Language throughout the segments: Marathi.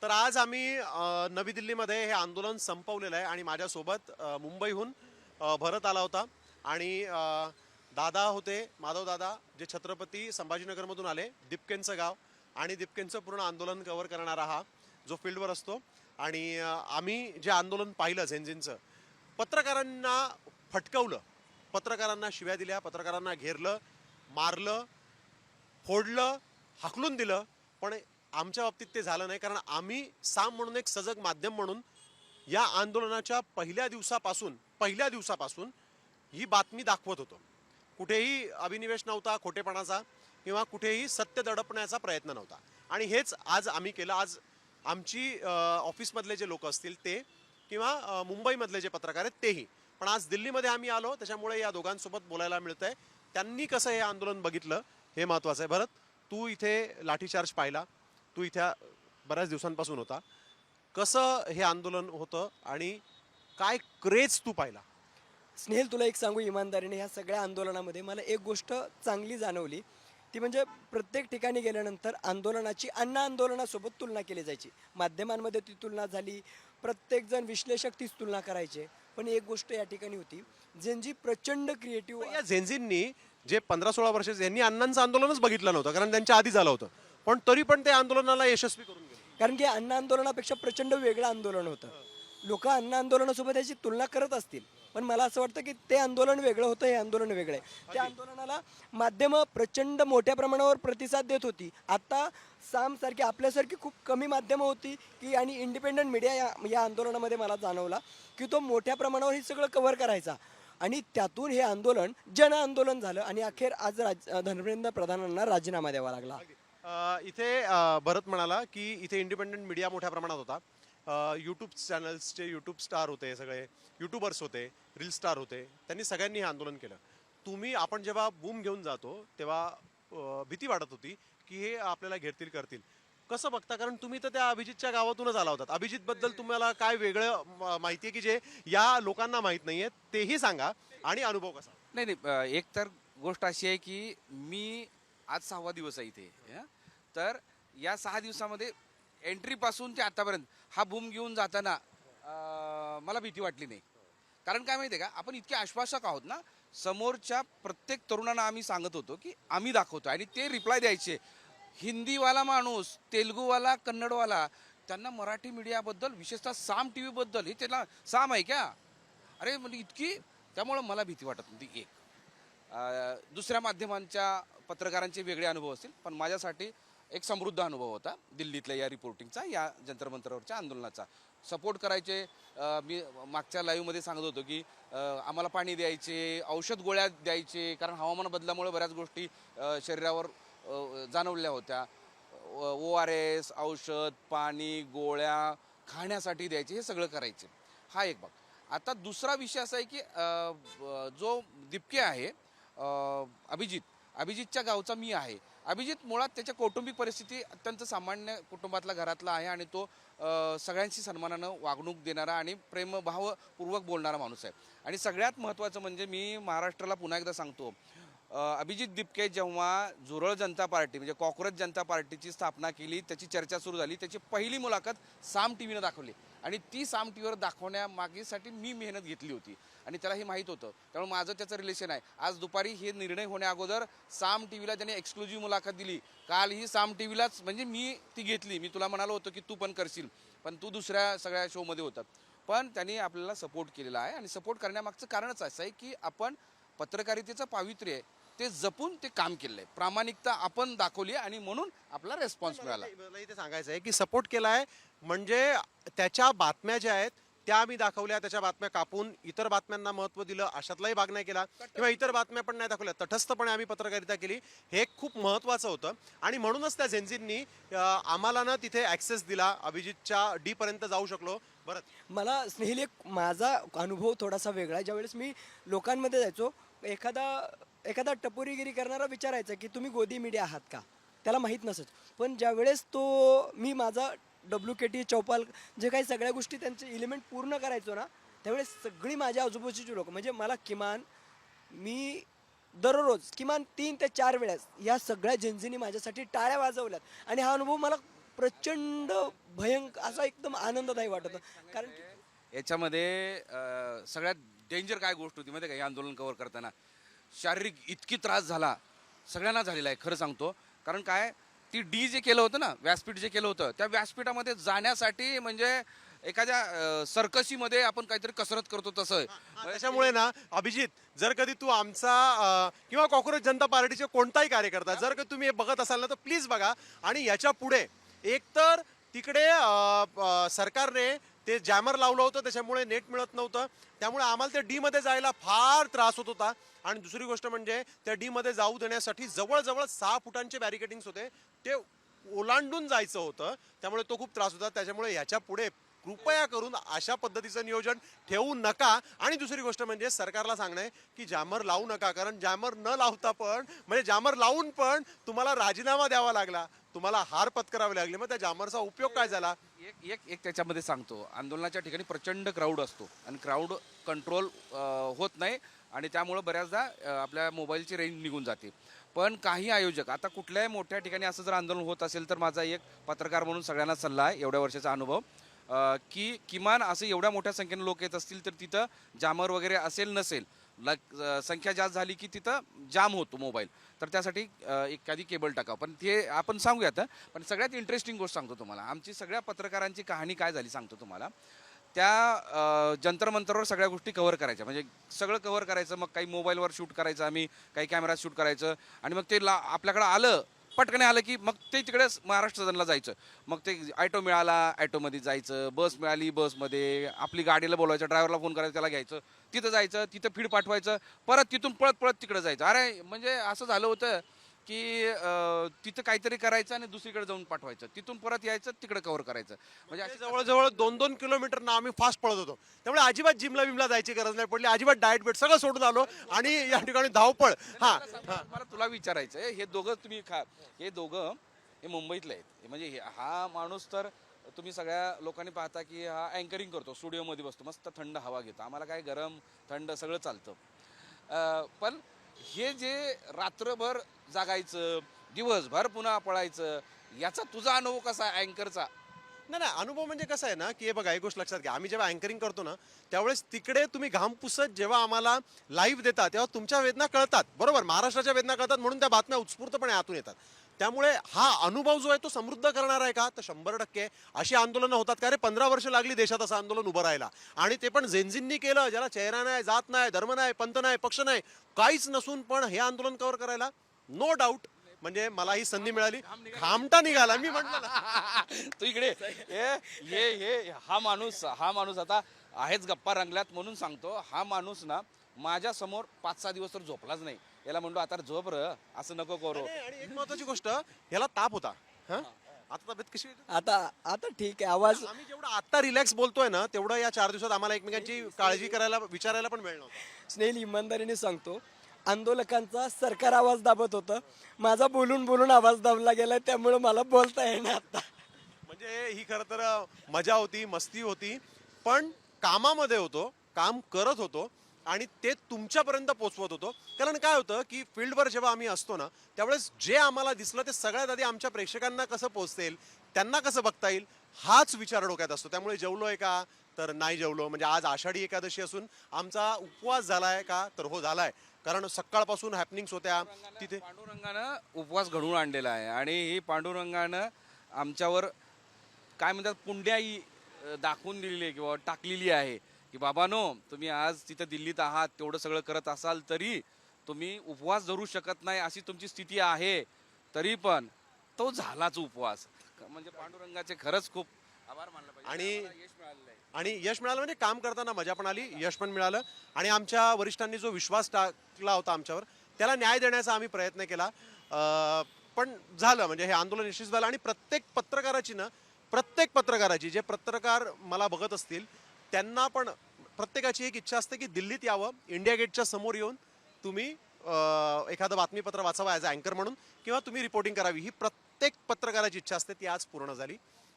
तर आज आम्ही नवी दिल्लीमध्ये हे आंदोलन संपवलेलं आहे आणि माझ्यासोबत मुंबईहून भरत आला होता आणि दादा होते माधव दादा जे छत्रपती संभाजीनगरमधून आले दिपकेंचं गाव आणि दिपकेंचं पूर्ण आंदोलन कव्हर करणारा हा जो फील्डवर असतो आणि आम्ही जे आंदोलन पाहिलं झेंझिनचं पत्रकारांना फटकवलं, पत्रकारांना शिव्या दिल्या, पत्रकारांना घेरलं, मारलं, फोडलं, हाकलून दिलं. पण आमच्या बाबतीत ते झालं नाही, कारण आम्ही साम म्हणून एक सजग माध्यम म्हणून या आंदोलनाच्या पहिल्या दिवसापासून ही बातमी दाखवत होतो. कुठेही अभिनिवेश नव्हता खोटेपणाचा किंवा कुठेही सत्य दडपण्याचा प्रयत्न नव्हता आणि हेच आज आम्ही केलं. आज आमची ऑफिसमधले जे लोक असतील ते किंवा मुंबईमधले जे पत्रकार आहेत तेही, पण आज दिल्लीमध्ये आम्ही आलो त्याच्यामुळे या दोघांसोबत बोलायला मिळतंय. त्यांनी कसं हे आंदोलन बघितलं हे महत्त्वाचं आहे. भरत, तू इथे लाठीचार्ज पाहिला, तू इथे बऱ्याच दिवसांपासून होता, कसं हे आंदोलन होतं आणि काय क्रेज तू पाहिला? स्नेहल, तुला एक सांगू इमानदारीने, ह्या सगळ्या आंदोलनामध्ये मला एक गोष्ट चांगली जाणवली. ती म्हणजे प्रत्येक ठिकाणी गेल्यानंतर आंदोलनाची अण्णा आंदोलनासोबत तुलना केली जायची. माध्यमांमध्ये ती तुलना झाली, प्रत्येकजण विश्लेषक तीच तुलना करायचे. पण एक गोष्ट या ठिकाणी होती, ज्यांची प्रचंड क्रिएटिव्ह. या झेंझिननी जे 15-16 वर्ष यांनी अण्णांचं आंदोलनच बघितलं नव्हतं, कारण त्यांच्या आधी झालं होतं, पण तरी पण ते आंदोलनाला यशस्वी करून गेले. कारण की अण्णा आंदोलनापेक्षा प्रचंड वेगळं आंदोलन होतं. लोक अण्णा आंदोलनासोबत याची तुलना करत असतील, पण मला असं वाटतं की ते आंदोलन वेगळं होतं, हे आंदोलन वेगळं आहे. त्या आंदोलनाला माध्यमं प्रचंड मोठ्या प्रमाणावर प्रतिसाद देत होती. आता सामसारखी आपल्यासारखी खूप कमी माध्यमं होती की, आणि इंडिपेंडंट मीडिया या आंदोलनामध्ये मला जाणवला की तो मोठ्या प्रमाणावर हे सगळं कव्हर करायचा. आणि त्यातून हे आंदोलन जन आंदोलन झालं आणि अखेर आज धर्मेंद्र प्रधानांना राजीनामा द्यावा लागला. इथे भरत म्हणाला की इथे इंडिपेंडंट मीडिया मोठ्या प्रमाणात होता. यूट्यूब चॅनल्सचे यूट्यूब स्टार होते, सगळे यूट्यूबर्स होते, रील स्टार होते, त्यांनी सगळ्यांनी हे आंदोलन केलं. आपण जेव्हा बूम घेऊन जातो तेव्हा भीती वाटत होती की हे आपल्याला घेरतील करतील. कसं बघता, कारण तुम्ही तर त्या अभिजितच्या गावातूनच आला होतात. अभिजित बद्दल तुम्हाला काय वेगळं माहिती आहे की जे या लोकांना माहीत नाहीये, तेही सांगा आणि अनुभव कसा? नाही नाही, एक तर गोष्ट अशी आहे की मी आज 6वा दिवस आहे इथे. तर या 6 दिवसामध्ये एंट्रीपासून ते आतापर्यंत हा बूम घेऊन जाताना मला भीती वाटली नाही. कारण काय माहिती आहे का, आपण इतके आश्वासक आहोत ना, समोरच्या प्रत्येक तरुणांना आम्ही सांगत होतो की आम्ही दाखवतो आणि ते रिप्लाय द्यायचे. हिंदीवाला माणूस, तेलुगूवाला, कन्नडवाला, त्यांना मराठी मीडियाबद्दल, विशेषतः साम टी व्हीबद्दल, हे त्याला साम आहे क्या, अरे म्हणजे इतकी, त्यामुळं मला भीती वाटत नव्हती. एक दुसऱ्या माध्यमांच्या पत्रकारांचे वेगळे अनुभव असतील, पण माझ्यासाठी एक समृद्ध अनुभव होता दिल्लीतल्या या रिपोर्टिंगचा, या जंतर मंतरवरच्या आंदोलनाचा. सपोर्ट करायचे. मी मागच्या लाईव्हमध्ये सांगत होतो की आम्हाला पाणी द्यायचे, औषध गोळ्या द्यायचे, कारण हवामान बदलामुळे बऱ्याच गोष्टी शरीरावर जाणवल्या होत्या. ORS, औषध, पाणी, गोळ्या खाण्यासाठी द्यायचे, हे सगळं करायचे. हा एक भाग. आता दुसरा विषय असा आहे की जो दिपके आहे, अभिजितच्या गावचा मी आहे. अभिजित मुळात त्याच्या कौटुंबिक परिस्थिती अत्यंत सामान्य कुटुंबातला, घरातला आहे आणि तो सगळ्यांशी सन्मानानं वागणूक देणारा आणि प्रेमभावपूर्वक बोलणारा माणूस आहे. आणि सगळ्यात महत्त्वाचं म्हणजे, मी महाराष्ट्राला पुन्हा एकदा सांगतो, अभिजित दिपके जेव्हा झुरळ जनता पार्टी म्हणजे कॉक्रोच जनता पार्टीची स्थापना केली, त्याची चर्चा सुरू झाली, त्याची पहिली मुलाखत साम टी व्हीनं दाखवली आणि ती साम टी व्हीवर दाखवण्यामागेसाठी मी मेहनत घेतली होती आणि त्याला हे माहीत होतं. त्यामुळे माझं त्याचं रिलेशन आहे. आज दुपारी हे निर्णय होण्या अगोदर साम टी व्हीला त्याने एक्सक्लुझिव्ह मुलाखत दिली. काल ही साम टी व्हीलाच म्हणजे मी ती घेतली. मी तुला म्हणालो होतो की तू पण करशील, पण तू दुसऱ्या सगळ्या शोमध्ये होता, पण त्यांनी आपल्याला सपोर्ट केलेला आहे. आणि सपोर्ट करण्यामागचं कारणच असं आहे की आपण पत्रकारितेचं पावित्र्य आहे ते जपून ते काम केलंय, प्रामाणिकता आपण दाखवली आणि म्हणून आपला रेस्पॉन्स मिळाला. मला इथे सांगायचं आहे की सपोर्ट केला आहे म्हणजे त्याच्या बातम्या ज्या आहेत त्या आम्ही दाखवल्या, त्याच्या बातम्या कापून इतर बातम्यांना महत्त्व दिलं, अशातलाही भाग नाही केला किंवा इतर बातम्या पण नाही दाखवल्या, तटस्थपणे आम्ही पत्रकारिता केली. हे खूप महत्त्वाचं होतं आणि म्हणूनच त्या झेंझिननी आम्हाला ना तिथे ॲक्सेस दिला, अभिजितच्या डीपर्यंत जाऊ शकलो. बरं, मला स्नेहिल एक माझा अनुभव थोडासा वेगळा आहे. ज्यावेळेस मी लोकांमध्ये जायचो, एखादा टपोरीगिरी करणारा विचारायचा की तुम्ही गोदी मीडिया आहात का, त्याला माहीत नसत. पण ज्यावेळेस मी माझा WKT चौपाल जे काही सगळ्या गोष्टी त्यांचे एलिमेंट पूर्ण करायचो ना, त्यावेळेस सगळी माझ्या आजूबाजूची लोक, म्हणजे मला मी दररोज किमान 3 ते 4 वेळेस या सगळ्या जेन्झीनी माझ्यासाठी टाळ्या वाजवल्यात आणि हा अनुभव मला प्रचंड भयंकर असा एकदम आनंददायी वाटत होतं. कारण की याच्यामध्ये सगळ्यात डेंजर काय गोष्ट होती माहिती आहे का, हे आंदोलन कव्हर करताना शारीरिक इतकी त्रास झाला, सगळ्यांना झालेला आहे खरं सांगतो. कारण काय, ती डी जे केलं होतं ना, व्यासपीठ जे केलं होतं, त्या व्यासपीठामध्ये जाण्यासाठी म्हणजे एखाद्या सर्कशीमध्ये आपण काहीतरी कसरत करतो तसं. त्याच्यामुळे ना अभिजित, जर कधी तू आमचा किंवा कॉक्रोच जनता पार्टीचे कोणताही कार्यकर्ता जर कधी तुम्ही हे बघत असाल ना, तर प्लीज बघा. आणि याच्या पुढे एकतर तिकडे सरकारने ते जॅमर लावलं होतं, त्याच्यामुळे नेट मिळत नव्हतं, त्यामुळे आम्हाला त्या डी मध्ये जायला फार त्रास होत होता. आणि दुसरी गोष्ट म्हणजे त्या डी मध्ये जाऊ देण्यासाठी जवळजवळ 6 फुटांचे बॅरिकेडिंग्स होते, ते ओलांडून जायचं होतं, त्यामुळे तो खूप त्रास होता. त्याच्यामुळे याच्या पुढे कृपया करून अशा पद्धतीचं नियोजन ठेवू नका. आणि दुसरी गोष्ट म्हणजे सरकारला सांगणं आहे की जॅमर लावू नका, कारण जॅमर न लावता पण म्हणजे जॅमर लावून पण तुम्हाला राजीनामा द्यावा लागला, तुम्हाला हार पत्करावी लागली, मग त्या जॅमरचा उपयोग काय झाला? एक एक एक त्याच्यामध्ये सांगतो, आंदोलनाच्या ठिकाणी प्रचंड क्राऊड असतो आणि क्राऊड कंट्रोल होत नाही आणि त्यामुळं बऱ्याचदा आपल्या मोबाईलची रेंज निघून जाते. पण काही आयोजक, आता कुठल्याही मोठ्या ठिकाणी असं जर आंदोलन होत असेल तर माझा एक पत्रकार म्हणून सगळ्यांना सल्ला आहे, एवढ्या वर्षाचा अनुभव, की किमान असं एवढ्या मोठ्या संख्येने लोक येत असतील तर तिथं जामर वगैरे असेल नसेल, संख्या जास्त झाली की तिथं जाम होतो मोबाईल, तर त्यासाठी एखादी केबल टाकावं. पण ते आपण सांगूयात. पण सगळ्यात इंटरेस्टिंग गोष्ट सांगतो तुम्हाला, आमची सगळ्या पत्रकारांची कहाणी काय झाली सांगतो तुम्हाला. त्या जंतर मंतरवर सगळ्या गोष्टी कव्हर करायच्या, म्हणजे सगळं कव्हर करायचं, मग काही मोबाईलवर शूट करायचं आम्ही, काही कॅमेरात शूट करायचं, आणि मग ते आपल्याकडे आलं पटकन आलं की मग ते तिकडे महाराष्ट्र सदनला जायचं. मग ते ॲटो मिळाला ॲटोमध्ये जायचं, बस मिळाली बसमध्ये, आपली गाडीला बोलवायचं, ड्रायव्हरला फोन करायचं, त्याला घ्यायचं, तिथं जायचं, तिथं फीड पाठवायचं, परत तिथून पळत पळत तिकडे जायचं. अरे म्हणजे असं झालं होतं की तिथं काहीतरी करायचं आणि दुसरीकडे जाऊन पाठवायचं, तिथून परत यायचं, तिकडे कव्हर करायचं. म्हणजे म्हणजे जवळजवळ 2-2 किलोमीटरना आम्ही फास्ट पळत होतो, त्यामुळे अजिबात जिमला बिमला जायची गरज नाही पडली, अजिबात डाएट बेट सगळं सोडून आलो आणि या ठिकाणी धावपळ. मला तुला विचारायचं आहे, हे दोघं तुम्ही हे दोघं हे मुंबईतले आहेत, म्हणजे हा माणूस तर तुम्ही सगळ्या लोकांनी पाहता की हा अँकरिंग करतो, स्टुडिओमध्ये बसतो, मस्त थंड हवा घेतो, आम्हाला काय गरम थंड सगळं चालतं. पण हे जे रात्रभर जागायचं, दिवसभर पुन्हा पळायचं, याचा तुझा अनुभव कसा आहे अँकरचा? नाही नाही, अनुभव म्हणजे कसं आहे ना, की हे बघा, एक गोष्ट लक्षात घ्या, आम्ही जेव्हा अँकरिंग करतो ना, त्यावेळेस तिकडे तुम्ही घाम पुसत जेव्हा आम्हाला लाईव्ह देता, तेव्हा तुमच्या वेदना कळतात, बरोबर, महाराष्ट्राच्या वेदना कळतात, म्हणून त्या बातम्या उत्स्फूर्तपणे आतून येतात. त्यामुळे हा अनुभव जो आहे तो समृद्ध करणार आहे का, तर 100% अशी आंदोलनं होतात का रे. 15 वर्ष लागली देशात असं आंदोलन उभं राहायला, आणि ते पण जेनझींनी केलं, ज्याला चेहरा नाही, जात नाही, धर्म नाही, पंथ नाही, पक्ष नाही, काहीच नसून पण हे आंदोलन कव्हर करायला नो डाऊट म्हणजे मला ही संधी मिळाली, खामटा निघाला. मी म्हटलं ना तू इकडे हा माणूस आता आहेच गप्पा रंगल्यात म्हणून सांगतो. हा माणूस ना माझ्या समोर 5-6 दिवस तर झोपलाच नाही. याला म्हणलो आता झोप र, असं नको करू. आणि एक महत्वाची गोष्ट, याला ताप होता. आता तब्येत कशी आहे? आता ठीक आहे. आवाज आम्ही जेवढं आता रिलॅक्स बोलतोय ना, तेवढं या 4 दिवसात आम्हाला एकमेकांची काळजी करायला, विचारायला पण वेळ नव्हता. स्नेहल, इमानदारीने सांगतो, आंदोलकांचा सरकार आवाज दाबत होतं, माझा बोलून बोलून आवाज दाबला गेलाय, त्यामुळे मला बोलता येणार आता. म्हणजे ही खरं तर मजा होती, मस्ती होती, पण कामामध्ये होतो, काम करत होतो आणि ते तुमच्यापर्यंत पोचवत होतो. कारण काय होतं की फील्डवर जेव्हा आम्ही असतो ना, त्यावेळेस जे आम्हाला दिसलं ते सगळ्यात आधी आमच्या प्रेक्षकांना कसं पोचतेल, त्यांना कसं बघता येईल, हाच विचार डोक्यात असतो. त्यामुळे जेवलोय का, तर नाही जेवलो. म्हणजे आज आषाढी एकादशी असून आमचा उपवास झालाय का, तर हो झालाय, कारण सकाळपासून हॅपनिंग्स होत्या तिथे. पांडुरंगानं उपवास घडवून आणलेला आहे आणि ही पांडुरंगानं आमच्यावर काय म्हणतात पुंड्याई दाखवून दिलेली आहे किंवा टाकलेली आहे की बाबानो, तुम्ही आज तिथं दिल्लीत आहात, तेवढं सगळं करत असाल तरी तुम्ही उपवास धरू शकत नाही अशी तुमची स्थिती आहे, तरी पण तो झालाच उपवास. म्हणजे पांडुरंगाचे खरंच खूप आभार मानलं पाहिजे. आणि यश मिळालेलं आहे. आणि यश मिळालं म्हणजे काम करताना मजा पण आली, यश पण मिळालं, आणि आमच्या वरिष्ठांनी जो विश्वास टाकला होता आमच्यावर, त्याला न्याय देण्याचा आम्ही प्रयत्न केला. पण झालं, म्हणजे हे आंदोलन यशस्वी झालं. आणि प्रत्येक पत्रकाराची जे पत्रकार मला बघत असतील त्यांना पण प्रत्येकाची एक इच्छा असते की दिल्लीत यावं, इंडिया गेटच्या समोर येऊन तुम्ही एखादं बातमीपत्र वाचावं ॲज अ अँकर म्हणून, किंवा तुम्ही रिपोर्टिंग करावी, ही प्रत्येक पत्रकाराची इच्छा असते, ती आज पूर्ण झाली.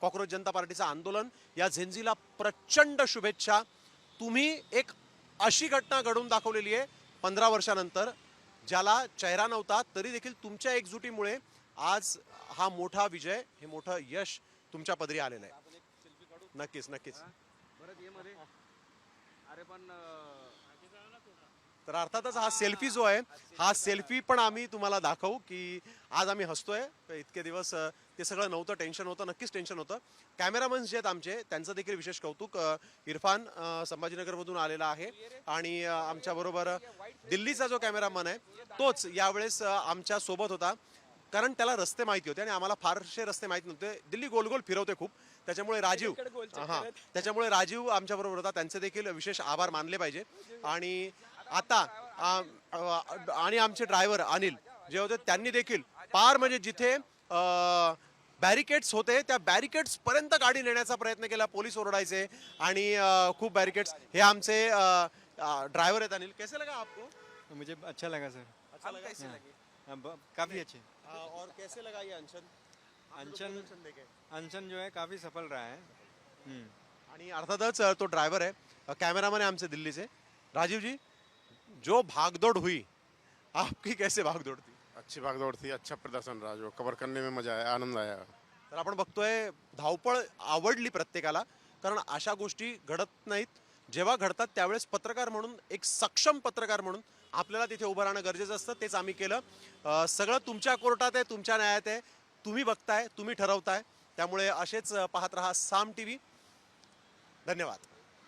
कॉक्रोच जनता पार्टीचं आंदोलन या झेंझीला प्रचंड शुभेच्छा. तुम्ही एक अशी घटना घडवून दाखवलेली आहे 15 वर्षानंतर, ज्याला चेहरा नव्हता तरी देखील तुमच्या एकजुटीमुळे आज हा मोठा विजय, हे मोठं यश तुमच्या पदरी आलेलं आहे. नक्कीच नक्कीच. अरे पण तर अर्थातच हा सेल्फी जो आहे, हा सेल्फी पण आम्ही तुम्हाला दाखवू की आज आम्ही हसतोय. इतके दिवस ते सगळं नव्हतं, टेन्शन होतं, नक्कीच टेन्शन होतं. कॅमेरामन्स जे आहेत आमचे, त्यांचं देखील विशेष कौतुक. इरफान संभाजीनगरमधून आलेला आहे आणि आमच्याबरोबर दिल्लीचा जो कॅमेरामन आहे तोच यावेळेस आमच्या सोबत होता. कारण त्याला रस्ते माहिती होते आणि आम्हाला फारसे रस्ते माहिती नव्हते. दिल्ली गोल गोल फिरवते खूप, त्याच्यामुळे राजीव त्याच्यामुळे राजीव आमच्याबरोबर होता. त्यांचे देखील विशेष आभार मानले पाहिजे. आणि आता आणि आमचे ड्रायव्हर अनिल जे होते त्यांनी देखील पार म्हणजे जिथे बॅरिकेड्स होते त्या बॅरिकेड्स पर्यंत गाडी नेण्याचा प्रयत्न केला. पोलीस ओरडायचे आणि खूप बॅरिकेड्स. हे आमचे ड्रायव्हर आहेत. अनिल, कैसे लगा आपको? मुझे अच्छा लगा सर। अच्छा लगा? कैसे लगे? काफ़ी अच्छे। और कैसे लगा ये अनशन? अनशन अनशन जो है काफ़ी सफल रहा है। आणि अर्थातच तो ड्रायव्हर आहे, कॅमेरामॅन आहे आमचे दिल्लीचे. राजीव जी, जो भागदौड़ हुई, आपकी कैसे भागदौड़ थी? अच्छी भागदौड़ थी, अच्छा प्रदर्शन रहा, जो कवर करने में मजा आया, आनंद आया। तर आपण बघतोय धावपळ आवडली प्रत्येकाला, कारण अशा गोष्टी घडत नाहीत. जेव्हा घडतात त्यावेळेस पत्रकार म्हणून, एक सक्षम पत्रकार म्हणून आपल्याला तिथे उभं राहणं गरजेचं असतं. तेच आम्ही केलं. सगळं तुमच्या कोर्टात आहे, तुमच्या न्यायात आहे. तुम्ही बघताय, तुम्ही ठरवताय. त्यामुळे असेच पाहत राहा साम टीव्ही. धन्यवाद.